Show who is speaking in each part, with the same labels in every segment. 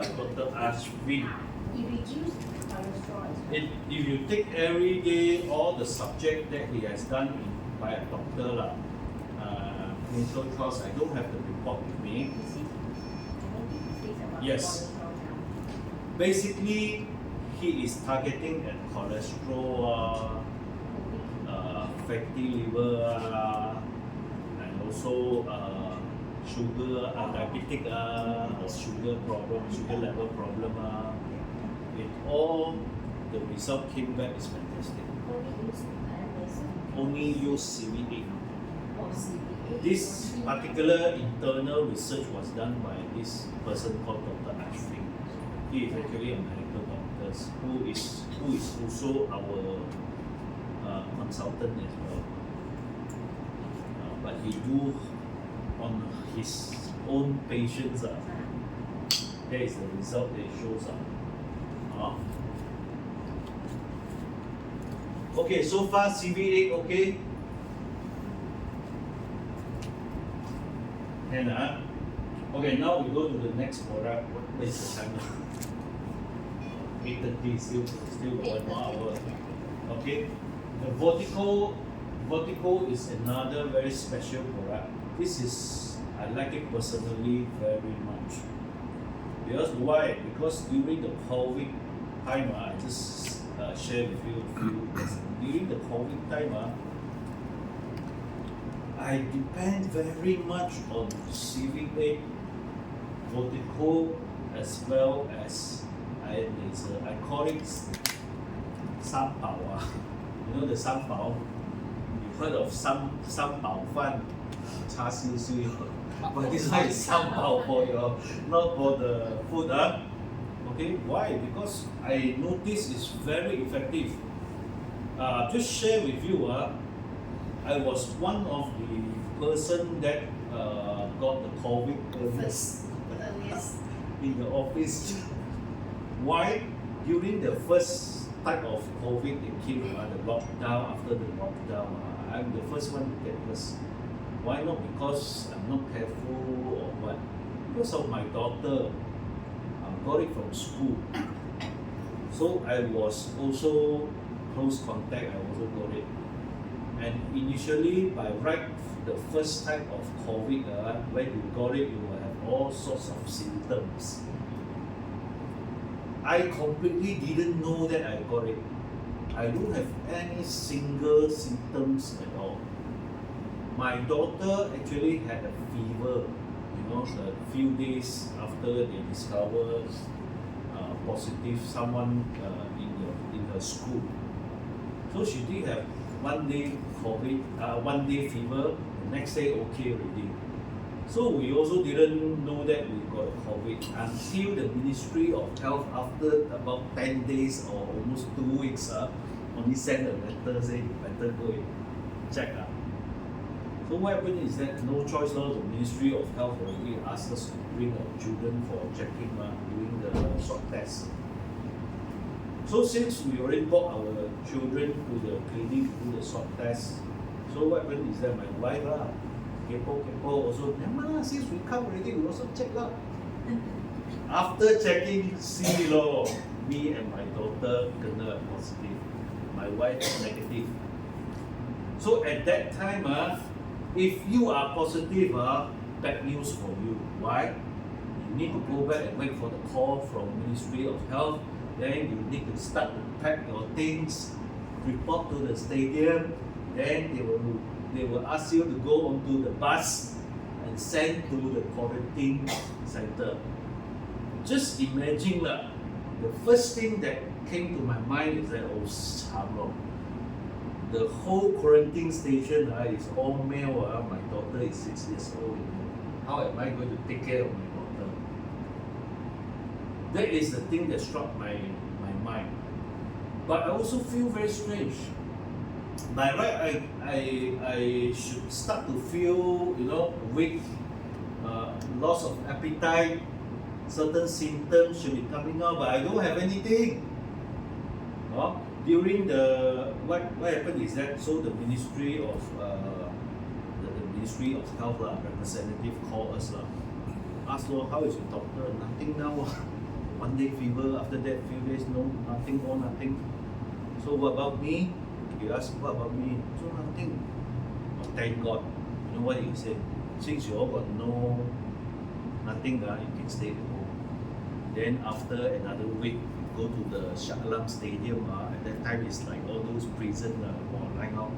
Speaker 1: like Dr. Ashwin.
Speaker 2: It reduces cholesterol as well.
Speaker 1: If you take every day all the subject that he has done by a doctor, clinical trials, I don't have the report with me.
Speaker 2: You see, I don't think it says about
Speaker 1: Yes.
Speaker 2: cholesterol now.
Speaker 1: Basically, he is targeting at cholesterol, fatty liver, and also sugar, diabetic, sugar problem, sugar level problem. With all the result came back is fantastic. Only use CV8. This particular internal research was done by this person called Dr. Ashwin. He is actually a medical doctor who is also our consultant as well. But he do on his own patients. That is the result that shows up. Okay, so far CV8 okay. And okay, now we go to the next product. What is the time now? 8:30, still 1 more hour. Okay, the Fortico is another very special product. I like it personally very much. Because why? Because during the COVID time, I just share with you a few things. During the COVID time, I depend very much on CV8, Fortico, as well as I call it Sanpao. You know the Sanpao? You heard of Sanpao Fan, Cha Siu Sui. But this one is Sanpao for not for the food. Okay, why? Because I notice it's very effective. Just share with you. I was one of the person that got the COVID
Speaker 2: Earliest.
Speaker 1: in the office. Why? During the first type of COVID that came, the lockdown, after the lockdown, I'm the first one to get this. Why not? Because I'm not careful or what? Because of my daughter. I got it from school. So I was also close contact, I also got it. And initially, by right, the first type of COVID, when you got it, you will have all sorts of symptoms. I completely didn't know that I got it. I don't have any single symptoms at all. My daughter actually had a fever, a few days after they discovered positive someone in her school. So she did have 1 day COVID, 1 day fever, the next day okay already. So we also didn't know that we got COVID until the Ministry of Health, after about 10 days or almost 2 weeks, only sent a letter saying you better go and check. So what happened is that no choice now, the Ministry of Health already asked us to bring our children for checking during the swab test. So since we already brought our children to the clinic to do the swab test, so what happened is that my wife, kepo also, since we come already, we also check lah. After checking, see me and my daughter kena positive, my wife negative. So at that time, if you are positive, bad news for you. Why? You need to go back and wait for the call from Ministry of Health. Then you need to start to pack your things, report to the stadium. Then they will ask you to go onto the bus and send to the quarantine center. Just imagine the first thing that came to my mind is that the whole quarantine station is all male. My daughter is 6 years old. How am I going to take care of my daughter? That is the thing that struck my mind. But I also feel very strange. By right, I should start to feel, weak, loss of appetite, certain symptoms should be coming out, but I don't have anything. During the what happened is that the Ministry of Ministry of Health representative called us, asked how is your doctor? Nothing now. one day fever, after that few days no nothing or nothing. So what about me? He asked, what about me? So nothing. Oh, thank God. You know what he said? Since you all got nothing, you can stay at home. Then after another week, we go to the Shah Alam Stadium. At that time, it's like all those prison line out.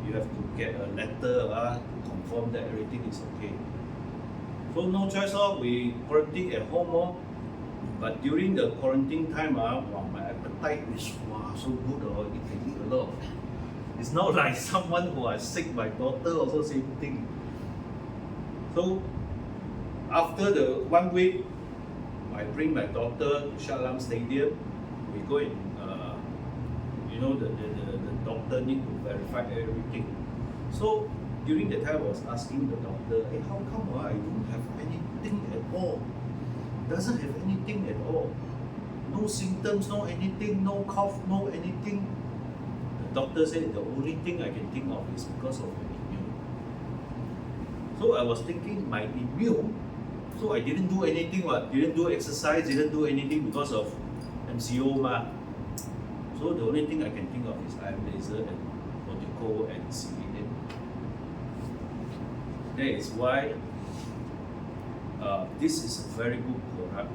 Speaker 1: You have to get a letter to confirm that everything is okay. So no choice, we quarantine at home. But during the quarantine time, my appetite is so good. It can eat a lot. It's not like someone who is sick. My daughter also same thing. So after the 1 week, I bring my daughter to Shah Alam Stadium. We go and the doctor need to verify everything. So during the time, I was asking the doctor, hey, how come I don't have anything at all? Doesn't have anything at all. No symptoms, no anything, no cough, no anything. The doctor said the only thing I can think of is because of the immune. So I was thinking my immune. So I didn't do anything, didn't do exercise, didn't do anything because of MCO . So the only thing I can think of is iron laser and Fortico and CVN. That is why this is a very good product.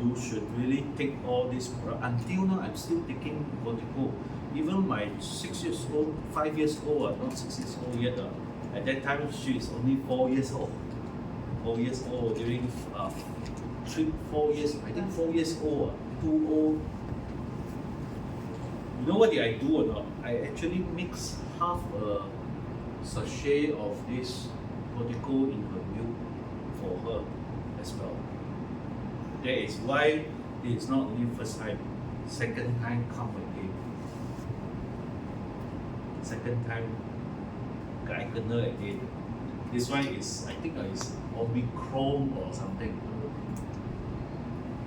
Speaker 1: You should really take all this product. Until now, I'm still taking Fortico. Even my 6 years old, 5 years old, not 6 years old yet. At that time, she is only 4 years old. 4 years old during 4 years, I think 4 years old, too old. You know what did I do or not? I actually mix half a sachet of this Fortico in her milk for her as well. That is why it is not only first time, second time come again. Second time, I kena again. This one is, I think is Omicron or something.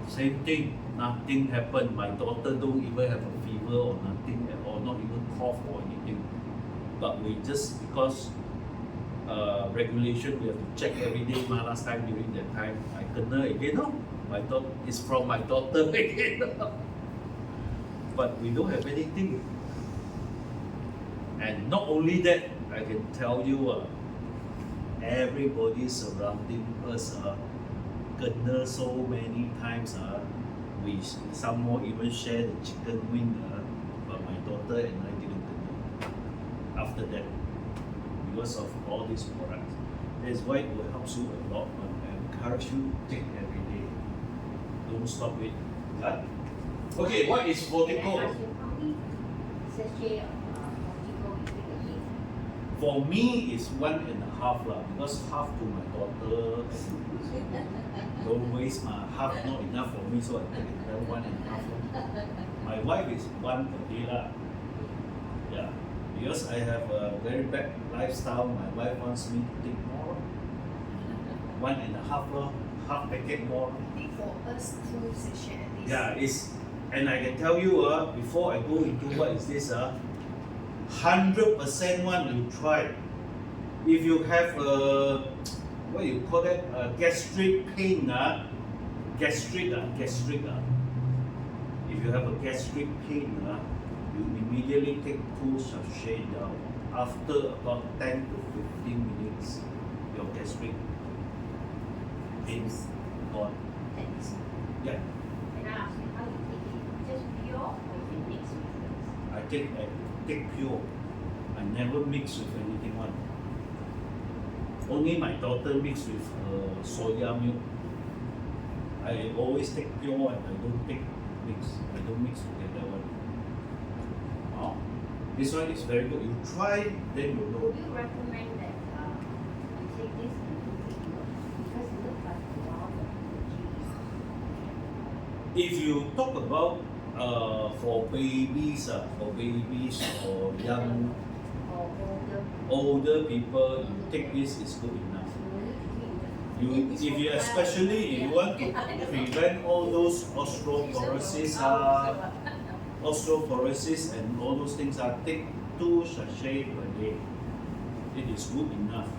Speaker 1: Same thing, nothing happened. My daughter don't even have a fever or nothing at all, not even cough or anything. But we just, because regulation, we have to check every day. Last time during that time, I kena again. My daughter is from my daughter again. But we don't have anything. And not only that, I can tell you, everybody surrounding us kena so many times. We some more even share the chicken wing, but my daughter and I didn't kena after that because of all these products. That's why it will help you a lot. I encourage you to take every day. Don't stop it. Okay, what is Fortico?
Speaker 2: Can I ask you how many sachet of Fortico you take a day?
Speaker 1: For me, it's 1.5 because half to my daughter. Don't waste my half, not enough for me, so I take another 1.5. My wife is 1 per day . Yeah, because I have a very bad lifestyle. My wife wants me to take more. 1.5 half packet more.
Speaker 2: I think for us, 2 sachet at least.
Speaker 1: Yeah, and I can tell you, before I go into what is this, 100% one you try. If you have what you call that, gastric pain, gastric. If you have a gastric pain, you immediately take 2 sachets down. After about 10 to 15 minutes, your gastric pain is gone.
Speaker 2: Thanks.
Speaker 1: Yeah,
Speaker 2: Can I ask you how you take it? Just pure or is it mixed with things?
Speaker 1: I take pure. I never mix with anything one. Only my daughter mix with soya milk. I always take pure and I don't take mix. I don't mix together one. This one is very good. You try, then you know.
Speaker 2: Would you recommend that you take this and do it because it looks like a lot of energy.
Speaker 1: If you talk about for babies or young
Speaker 2: Or
Speaker 1: older people, you take this is good enough. If you especially if you want to prevent all those osteoporosis and all those things, take 2 sachets per day. It is good enough to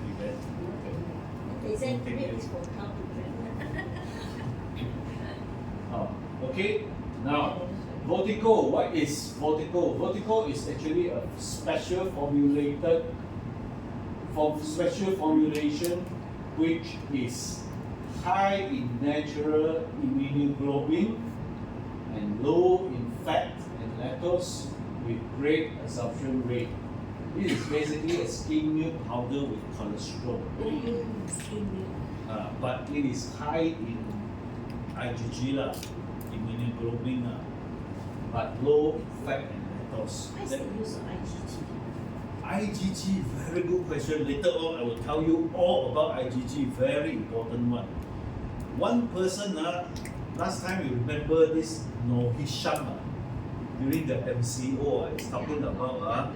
Speaker 1: prevent.
Speaker 2: They said milk is for cow to drink.
Speaker 1: Okay, now Fortico, what is Fortico? Fortico is actually a special formulation which is high in natural immunoglobulin and low in fat and lactose with great absorption rate. This is basically a skim milk powder with cholesterol. But it is high in IgG lah, immunoglobulin lah, but low in fat and lactose.
Speaker 2: Why is the use of IgG?
Speaker 1: IgG, very good question. Later on, I will tell you all about IgG, very important one. One person, last time you remember this Hisham during the MCO, is talking about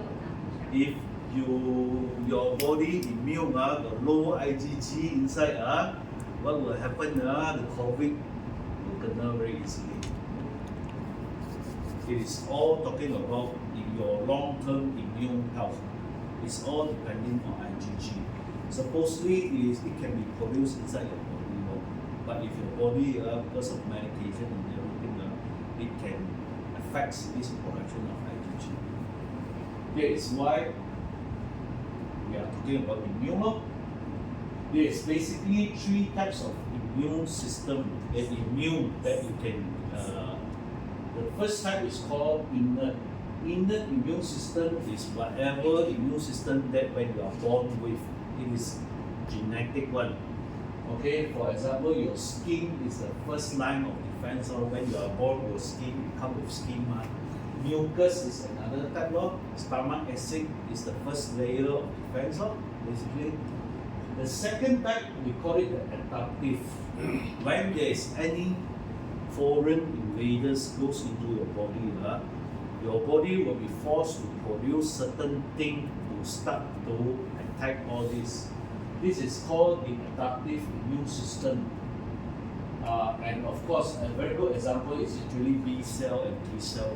Speaker 1: if your body immune got low IgG inside, what will happen? The COVID will kena very easily. It is all talking about your long-term immune health. It's all depending on IgG. Supposedly it can be produced inside your body, but if your body because of medication and everything, it can affect this production of IgG. That is why we are talking about immune. There is basically three types of immune system that you can. The first type is called innate. Innate immune system is whatever immune system that when you are born with, it is genetic one. Okay, for example, your skin is the first line of defense, or when you are born, your skin comes with skin. Mucus is another type of. Stomach acid is the first layer of defense, basically. The second type, we call it the adaptive. When there is any foreign invaders goes into your body will be forced to produce certain thing to start to attack all this. This is called the adaptive immune system. And of course, a very good example is actually B cell and T cell.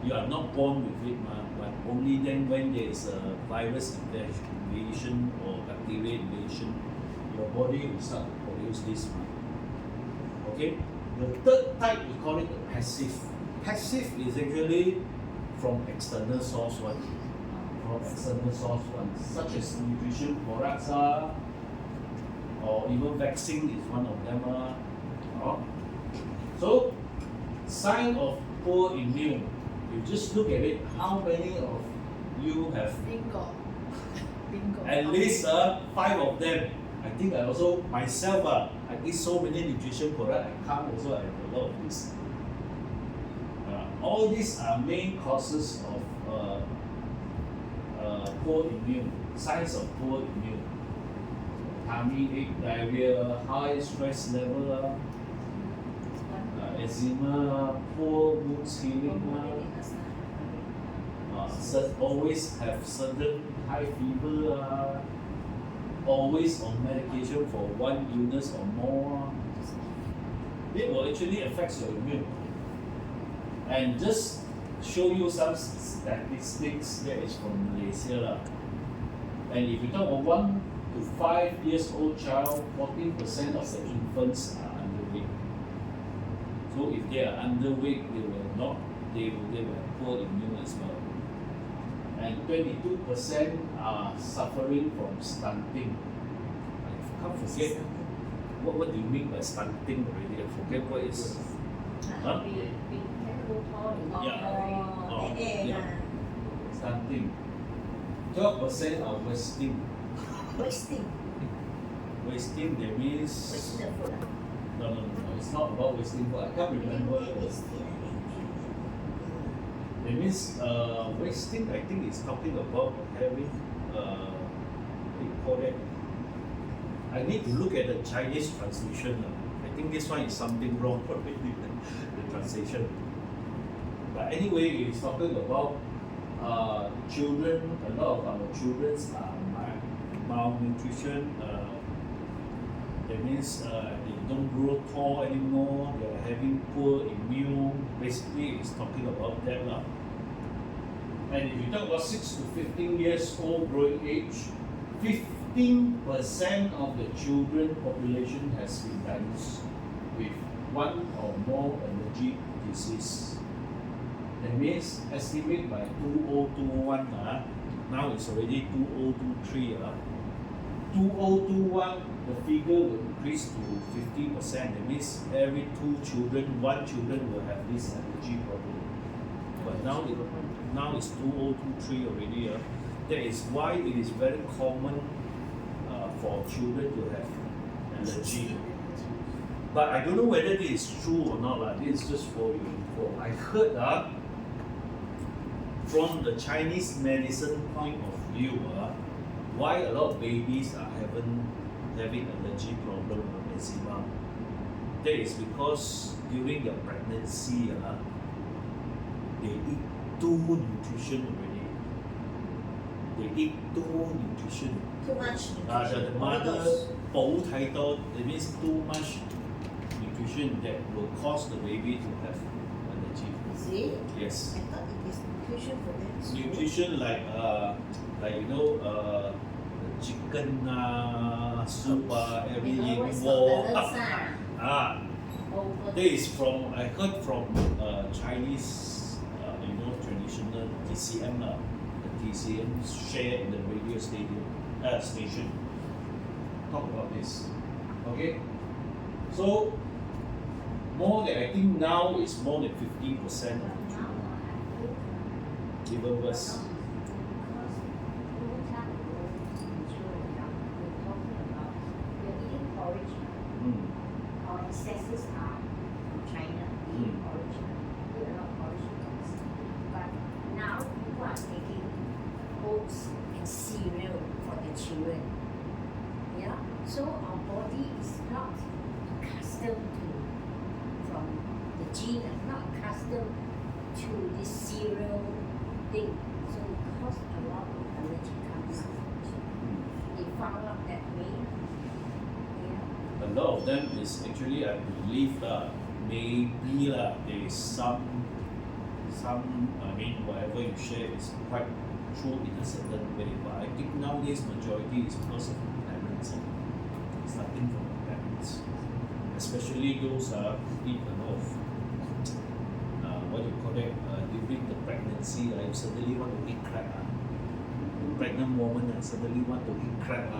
Speaker 1: You are not born with it, but only then when there is a virus invasion or bacteria invasion, your body will start to produce this. Okay? The third type, we call it the passive. Passive is actually from external source one. Such as nutrition products, or even vaccine is one of them. So, sign of poor immune. You just look at it, how many of you have
Speaker 2: Bingo.
Speaker 1: at least 5 of them. I think I also, myself, I eat so many nutrition products, I can't also have a lot of this. All these are main causes of poor immune, signs of poor immune. Tummy ache, diarrhea, high stress level, eczema, poor mood healing, always have sudden high fever, always on medication for one illness or more. It will actually affect your immune. And just show you some statistics that is from Malaysia. And if you talk about 1 to 5 years old child, 14% of the infants are underweight. So if they are underweight, they will have poor immune as well. And 22% are suffering from stunting. I can't forget what do you mean by stunting already? I forget what is. Huh? Yeah. Stunting. 12% are wasting. Wasting, that means. No. It's not about wasting food. I can't remember. That means wasting, I think it's talking about having what do you call that? I need to look at the Chinese translation. I think this one is something wrong already, the translation. But anyway, it's talking about children. A lot of our children are malnutrition. That means they don't grow tall anymore. They are having poor immune. Basically, it's talking about that. And if you talk about 6 to 15 years old growing age, 15% of the children population has been diagnosed with one or more allergic disease. That means estimate by 2021, now it's already 2023. 2021, the figure will increase to 50%. That means every one children will have this allergy problem. But now it's 2023 already. That is why it is very common for children to have allergy. But I don't know whether this is true or not. This is just for your info. I heard from the Chinese medicine point of view, why a lot of babies are having allergy problem or eczema. That is because during their pregnancy, they eat too nutrition already. They eat too nutrition.
Speaker 2: Too much
Speaker 1: The mother 補太多, that means too much nutrition that will cause the baby to have allergy.
Speaker 2: Is it?
Speaker 1: Yes.
Speaker 2: I thought it is nutrition for them.
Speaker 1: Nutrition like chicken soup every raw. That is from I heard from Chinese traditional TCM the TCM share in the radio station talk about this. Okay, so more than I think now is more than 50% of the children, even worse.
Speaker 2: Our ancestors are from China, eating porridge, eat a lot of porridge. But now people are taking oats and cereal for the children. Yeah, so our body is not accustomed to, from the gene, not accustomed to this cereal thing. So it causes a lot of allergy comes out. They found out that way.
Speaker 1: A lot of them is actually, I believe, maybe there is some, whatever you share is quite true in a certain way. But I think nowadays majority is because of the parents. It's nothing from the parents. Especially those who eat a lot of, what you call it, during the pregnancy, you suddenly want to eat crab. Pregnant woman suddenly want to eat crab.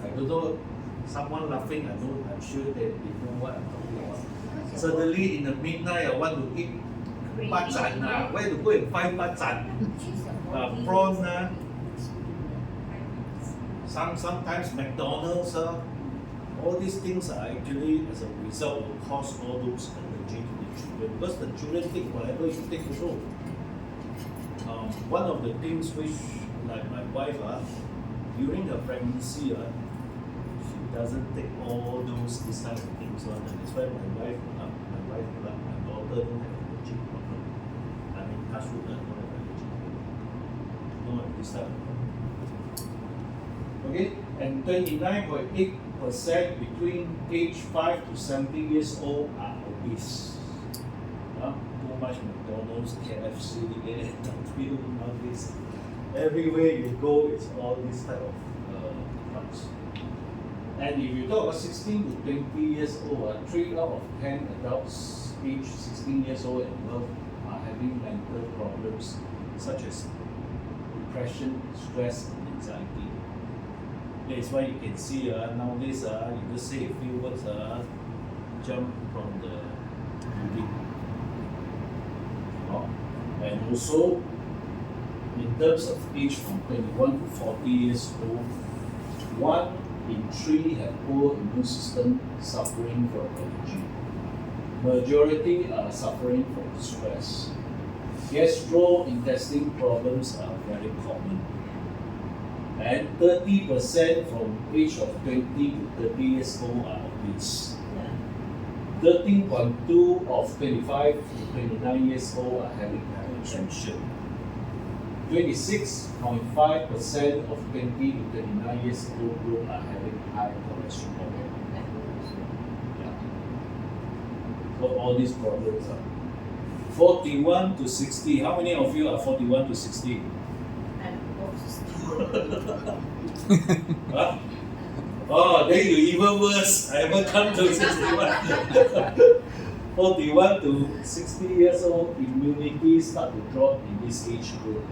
Speaker 1: I don't know. Someone laughing, I'm sure that they know what I'm talking about. Suddenly in the midnight, I want to eat bachan. Where to go and find bachan? Prawn. Sometimes McDonald's. All these things are actually, as a result, will cause all those allergy to the children. Because the children take whatever you take also. One of the things which, like my wife, during her pregnancy, doesn't take all this type of things on, and that's why my daughter don't have allergy problem. I mean, touch wood, don't have allergy. Don't have this type of problem. Okay, and 29.8% between age 5 to 70 years old are obese. Too much McDonald's, KFC, all this. Everywhere you go, it's all this type of drugs. And if you talk about 16 to 20 years old, 3 out of 10 adults aged 16 years old and above are having mental problems such as depression, stress, and anxiety. That is why you can see nowadays, you just say a few words, jump from the building. And also, in terms of age from 21 to 40 years old, 1 in 3 have poor immune system suffering from allergy. Majority are suffering from stress. Gastrointestinal problems are very common. And 30% from age of 20 to 30 years old are obese. 13.2 of 25 to 29 years old are having hypertension. 26.5% of 20 to 29 years old group are having high cholesterol. So all these problems are 41 to 60. How many of you are 41 to 60? Huh? Oh, then you even worse. I haven't come to 61. 41 to 60 years old, immunity start to drop in this age group.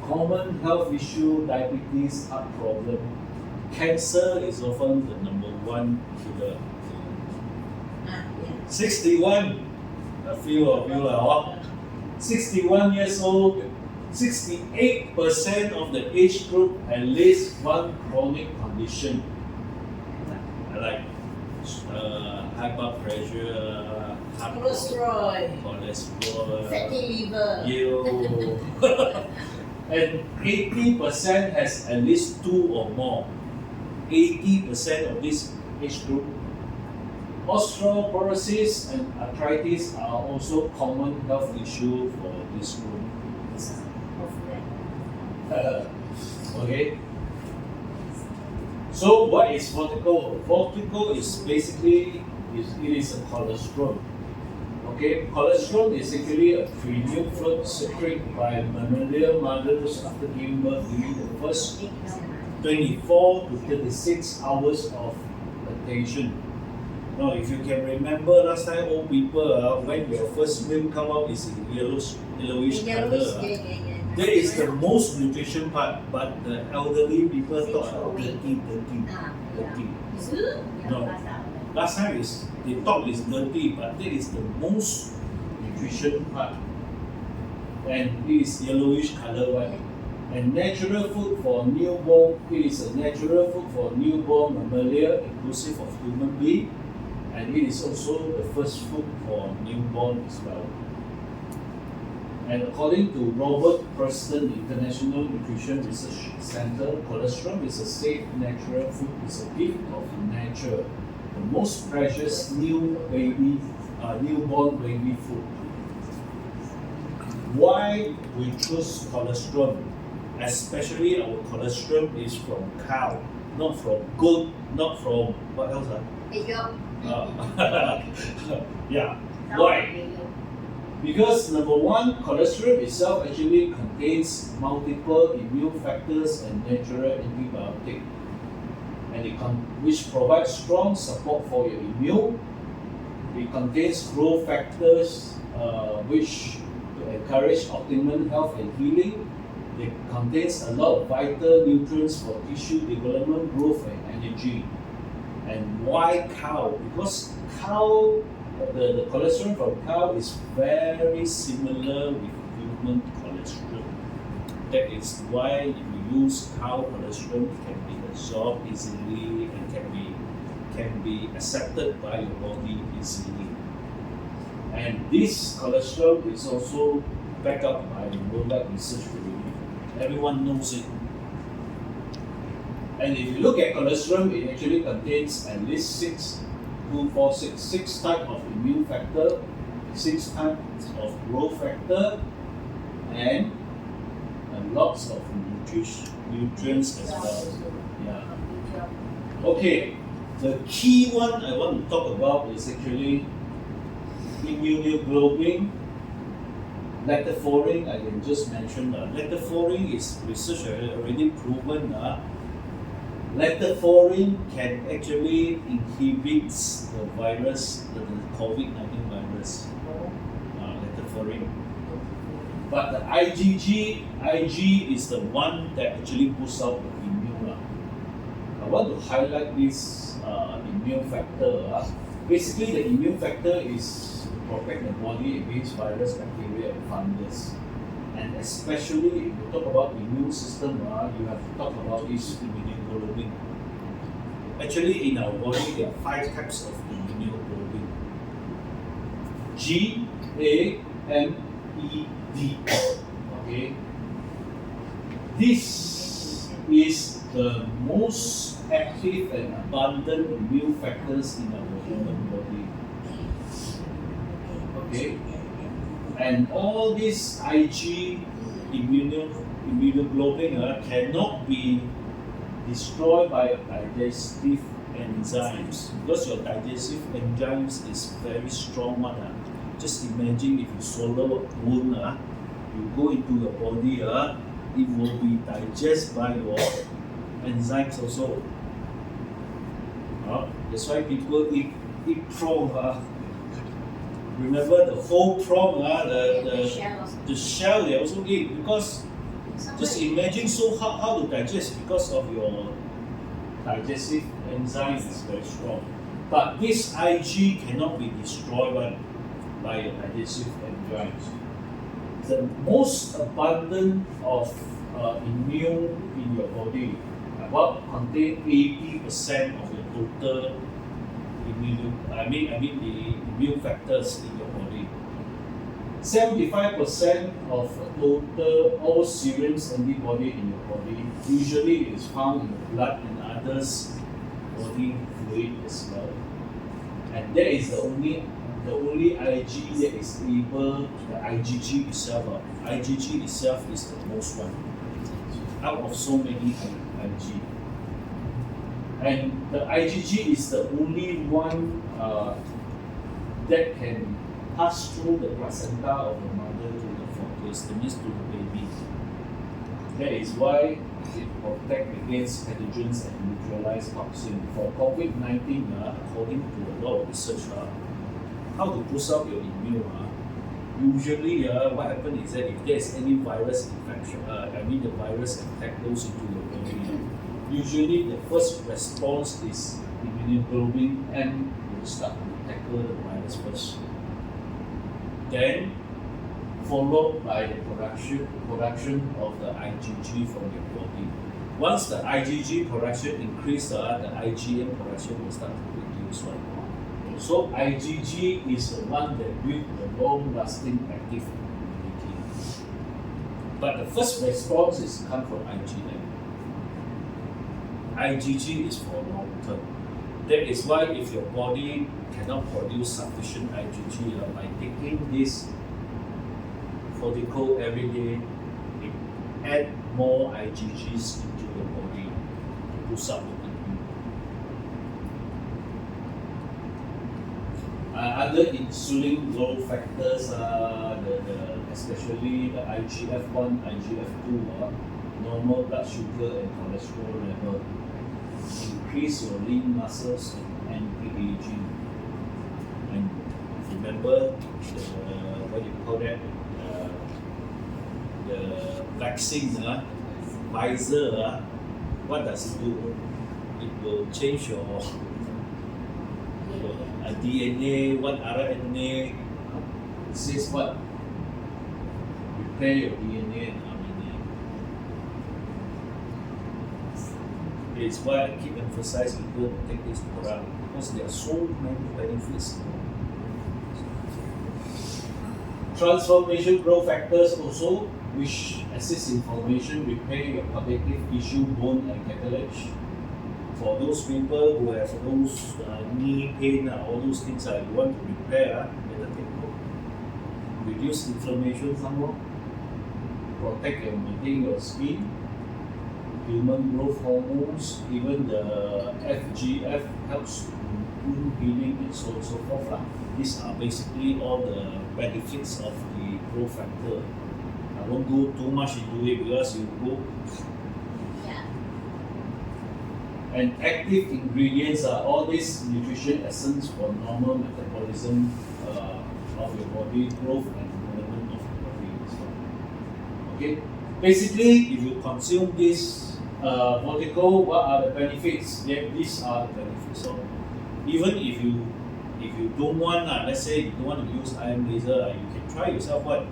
Speaker 1: Common health issue, diabetes, heart problem, cancer is often the number one killer. 61, a few of you are 61 years old, 68% of the age group at least one chronic condition, like high blood pressure, heart cholesterol,
Speaker 2: fatty liver.
Speaker 1: And 80% has at least two or more. 80% of this age group. Osteoporosis and arthritis are also common health issue for this group. Okay. So what is Fortico? Fortico is basically it is a cholesterol. Okay, cholesterol is actually a premium fluid secreted by mammalian mothers after giving birth during the first 24 to 36 hours of lactation. Now, if you can remember last time, old people when your first milk come out is in yellowish color. That is the most nutrition part, but the elderly people thought dirty. No, last time is they thought it's dirty, but that is the most nutrition part, and it is yellowish color one. And natural food for newborn, it is a natural food for newborn mammalia, inclusive of human being, and it is also the first food for newborn as well. And according to Robert Preston International Nutrition Research Center, cholesterol is a safe natural food, it's a gift of nature, the most precious newborn baby food. Why we choose cholesterol? Especially our cholesterol is from cow, not from goat, not from what else? Yeah. Why? Because number one, cholesterol itself actually contains multiple immune factors and natural antibiotics, and which provides strong support for your immune. It contains growth factors which encourage optimum health and healing. It contains a lot of vital nutrients for tissue development, growth, and energy. And why cow? Because cow, the cholesterol from cow is very similar with human cholesterol. That is why if you use cow cholesterol, it can be absorbed easily and can be accepted by your body easily. And this cholesterol is also backed up by worldwide research already. Everyone knows it. And if you look at cholesterol, it actually contains at least six types of immune factor, 6 types of growth factor, and lots of nutrients as well. Yeah. Okay, the key one I want to talk about is actually immunoglobulin. Lactoferrin, I can just mention. Lactoferrin is research already proven. Lactoferrin can actually inhibit the virus, the COVID-19 virus. Lactoferrin. But the IG is the one that actually boosts out the immune. I want to highlight this immune factor. Basically, the immune factor is protect the body against virus, bacteria, and fungus. And especially if you talk about immune system, you have to talk about this immunoglobulin. Actually, in our body, there are 5 types of immunoglobulin. G, A, M, E, D. Okay. This is the most active and abundant immune factors in our human body. Okay, and all these Ig immunoglobulin cannot be destroyed by digestive enzymes, because your digestive enzymes is very strong one. Just imagine if you swallow a bone, you go into your body, it will be digested by your enzymes also. That's why people eat prawn. remember the whole prawn,
Speaker 2: The shell also.
Speaker 1: the shell they also eat because
Speaker 2: Somewhere
Speaker 1: just imagine so how to digest because of your digestive enzyme is very strong. But this Ig cannot be destroyed by your digestive enzymes. The most abundant of immune in your body, about contain 80% of your total immune. I mean the immune factors in your body. 75% of total all serums antibody in your body usually is found in the blood and others body fluid as well. And that is the only Ig that is able, the IgG itself. IgG itself is the most one out of so many Ig. And the IgG is the only one that can pass through the placenta of the mother to the fetus, that means to the baby. That is why it protects against pathogens and neutralize toxin. For COVID-19, according to a lot of research, how to boost up your immune. Usually, what happens is that if there is any virus infection, the virus attack goes into your body. Usually, the first response is immunoglobulin M will start to tackle the virus first. Then, followed by the production of the IgG from your body. Once the IgG production increases, the IgM production will start to reduce. So IgG is the one that builds the long-lasting active immunity. But the first response is come from IgM. IgG is for long term. That is why if your body cannot produce sufficient IgG, by taking this Fortico every day, it add more IgGs into your body to boost up the immune. Other insulin growth factors, especially the IGF-1, IGF-2, normal blood sugar and cholesterol level, increase your lean muscles and anti-aging. And remember what you call that? The vaccine, Pfizer, what does it do? It will change your DNA, what RNA. It says what? Repair your DNA and RNA. It's why I keep emphasizing people to take this product because there are so many benefits. Transformation growth factors also, which assist in formation, repair your connective tissue, bone and cartilage. For those people who have those knee pain, all those things you want to repair, better take note. Reduce inflammation some more, protect and maintain your skin, human growth hormones, even the FGF helps to improve healing and so on and so forth. These are basically all the benefits of the growth factor. I won't go too much into it because you go. And active ingredients are all these nutrition essence for normal metabolism of your body, growth and development of your body as well. Okay? Basically, if you consume this Fortico, what are the benefits? Yeah, these are the benefits. So even if you don't want, let's say you don't want to use iron laser, you can try yourself. What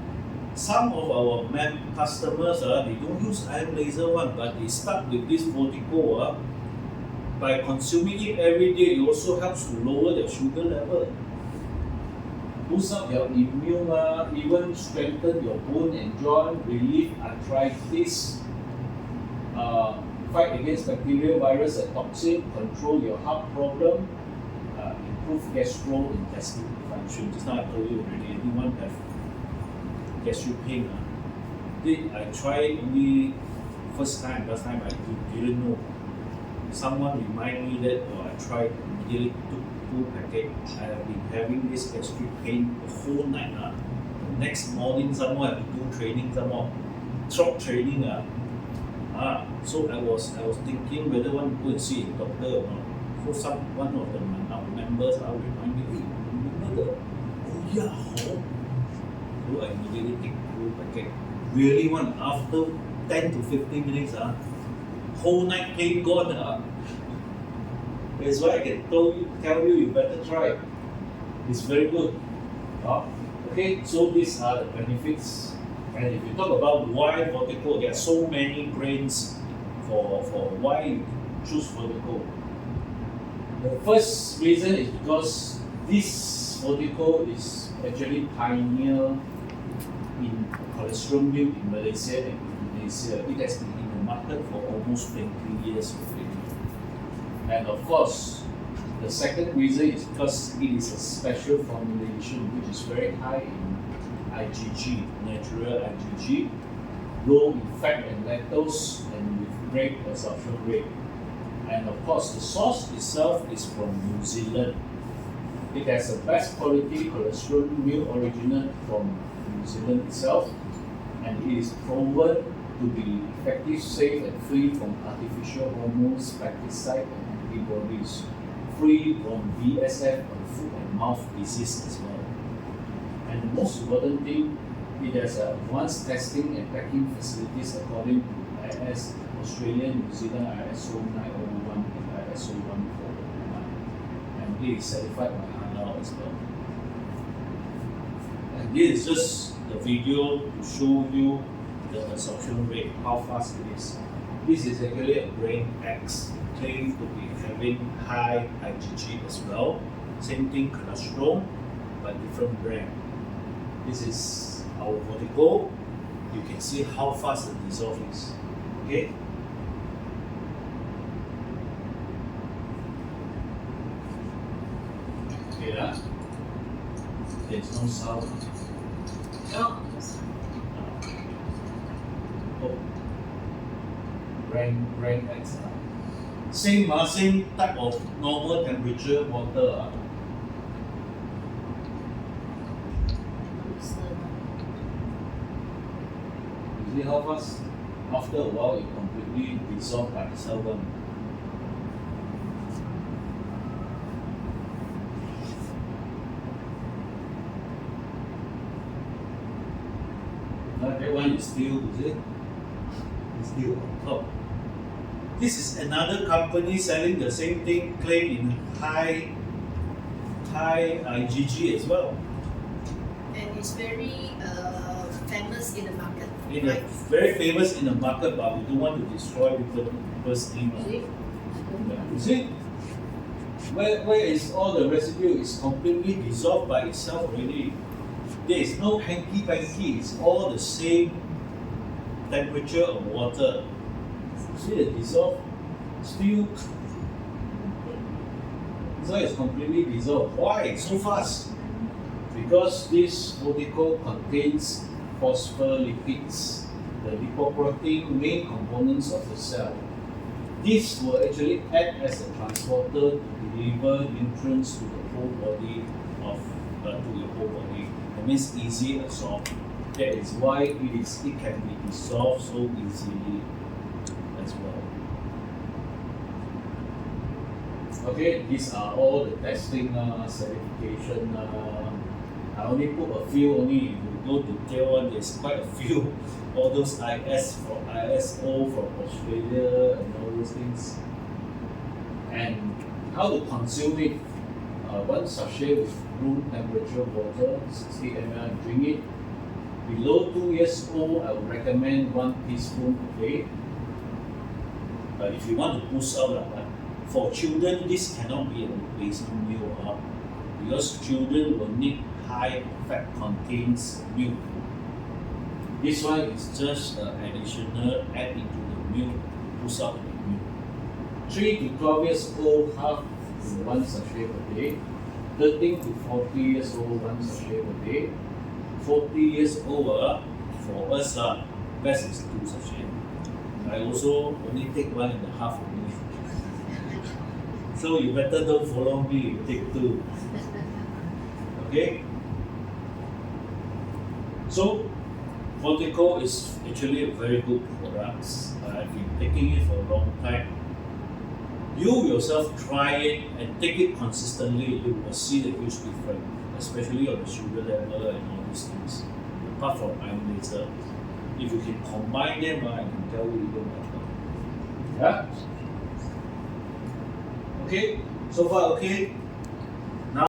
Speaker 1: some of our customers, they don't use iron laser one, but they start with this Fortico. By consuming it every day, it also helps to lower their sugar level, boost up your immune, even strengthen your bone and joint, relieve arthritis, fight against bacteria, virus and toxin, control your heart problem, improve gastrointestinal function. Just now I told you already, anyone have gastric pain, I tried only last time I didn't know. Someone reminded me that I tried, immediately took 2 packets. I have been having this gastric pain the whole night. The next morning, some more I have to do training, some more truck training. So I was thinking whether I want to go and see a doctor or not. So one of our members reminded me, remember Yeah, oh. So I immediately take two packet. Really one after 10 to 15 minutes, whole night pain gone. That's why I can tell you better try. It's very good. Okay, so these are the benefits. And if you talk about why Fortico, there are so many brands for why you choose Fortico. The first reason is because this Fortico is actually pioneer in cholesterol milk in Malaysia and Indonesia. It has been in the market for almost 20 years already. And of course, the second reason is because it is a special formulation which is very high in IgG, natural IgG, low in fat and lactose, and with great absorption rate. And of course, the source itself is from New Zealand. It has the best quality cholesterol milk originated from New Zealand itself, and it is proven to be effective, safe, and free from artificial hormones, pesticides, and antibodies, free from BSF and foot and mouth disease as well. And the most important thing, it has advanced testing and packing facilities according to IS Australia, New Zealand ISO 901 and ISO 1409, and it is certified by halal as well. And this is just the video to show you the absorption rate, how fast it is. This is actually a brain X, claimed to be having high IgG as well. Same thing, cholesterol, but different brand. This is our Fortico. You can see how fast the dissolve is. Okay. Okay, there's no sound.
Speaker 2: No.
Speaker 1: Oh, brain X. Same type of normal temperature water. You see how fast? After a while, it completely dissolved by itself. That one is still, is it? It's still on top. This is another company selling the same thing, claim in high IgG as well.
Speaker 3: And it's very famous in the market.
Speaker 1: Very famous in the market, but we don't want to destroy people's name. You see? Where is all the residue? It's completely dissolved by itself already. There is no hanky-panky, it's all the same temperature of water. See the dissolve? Still, so it's completely dissolved. Why so fast? Because this Fortico contains phospholipids, the lipoprotein main components of the cell. This will actually act as a transporter to deliver nutrients to the whole body to your whole body. That means easy absorb. That is why it can be dissolved so easily as well. Okay, these are all the testing certification. I only put a few only. If you go to tier 1, there's quite a few. All those ISO from Australia and all those things. And how to consume it. One sachet with room temperature water, 60 ml, drink it. Below 2 years old, I would recommend 1 teaspoon a day. But if you want to boost out, for children, this cannot be a replacement meal because children will need high fat contains milk. This one is just an additional add into the milk, boost out the milk. 3 to 12 years old, half to 1 sachet per day. 13 to 40 years old, 1 sachet per day. 40 years old, for us, best is 2 sachets. I also only take 1.5 only. So you better don't follow me, you take 2. Okay? So, Fortico is actually a very good product. I've been taking it for a long time. You yourself try it and take it consistently, you will see the huge difference. especially on the sugar level and all these things. Apart from iron laser, if you can combine them, I can tell you even better. Yeah. Okay. So far, okay.